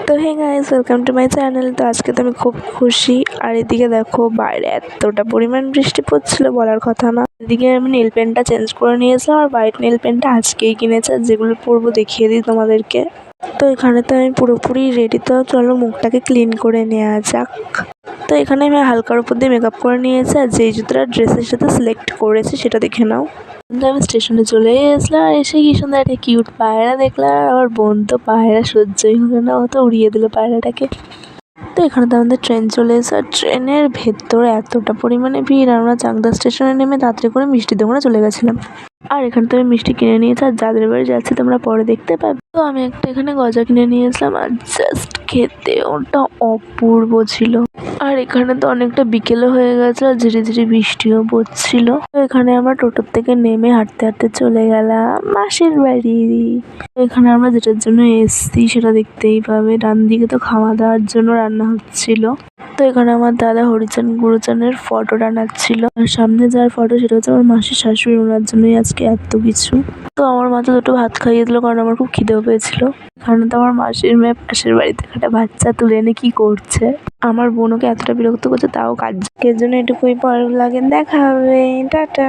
তো hey guys, welcome to my channel. তো আজকে তো আমি খুব খুশি। আর এদিকে দেখো বাইরে এতটা পরিমাণ বৃষ্টি পড়ছিল বলার কথা না। এদিকে আমি নেল পেনটা চেঞ্জ করে নিয়েছিলাম, আর হোয়াইট নেল পেনটা আজকেই কিনেছে, যেগুলো পরবো দেখিয়ে দিই তোমাদেরকে। তো এখানে তো আমি পুরোপুরি রেডি। তো চলো মুখটাকে ক্লিন করে নেওয়া যাক। তো এখানে আমি হালকার উপর দিয়ে মেকআপ করে নিয়েছি, আর যেই জুতোটা ড্রেসের সাথে সিলেক্ট করেছি সেটা দেখে নাও। আমি স্টেশনে চলে এসলাম, আর এসে কি সুন্দর একটা কিউট পায়রা দেখলাম। আর আমার বোন তো পায়রা সহ্যই হলো না, ও তো উড়িয়ে দিল পায়রাটাকে। তো এখানে তো আমাদের ট্রেন চলে এসে, আর ট্রেনের ভেতরে এতটা পরিমাণে ভিড়। আমরা চাকদা স্টেশনে নেমে তাড়াতাড়ি করে মিষ্টির দোকানে চলে গেছিলাম। আর এখানে তো আমি মিষ্টি কিনে নিয়েছি, আর যাদের বাড়ি যাচ্ছি তোমরা পরে দেখতে পাবে। তো আমি একটা এখানে গজা কিনে নিয়েছিলাম, আর জাস্ট খেতে ওটা অপূর্ব ছিল। আর এখানে তো অনেকটা বিকেলও হয়ে গেছে, আর ধীরে ধীরে বৃষ্টিও পড়ছিল। তো এখানে আমরা টোটোর থেকে নেমে হাঁটতে হাঁটতে চলে গেলাম মাসির বাড়ি। এখানে আমরা যেটার জন্য এসছি সেটা দেখতেই পাবে, ডান দিকে তো খাওয়া দাওয়ার জন্য রান্না হচ্ছিল। তো এখানে আমার দাদা হরিচাঁদ গুরুচাঁদের ফটো টানাচ্ছিল, আর সামনে যার ফটো সেটা হচ্ছে আমার মাসির শাশুড়ি, ওনার জন্যই আজকে এত কিছু। তো আমার মা তো দুটো ভাত খাইয়ে দিল, কারণ আমার খুব খিদেও পেয়েছিল। এখানে তো আমার মাসির মেয়ে পাশের বাড়িতে একটা বাচ্চা তুলে এনে কি করছে। আমার বোনকে এতটা বিরক্ত করছে, তাও কাজের জন্য এটুকুই ভালো লাগে। দেখা হবে, টাটা।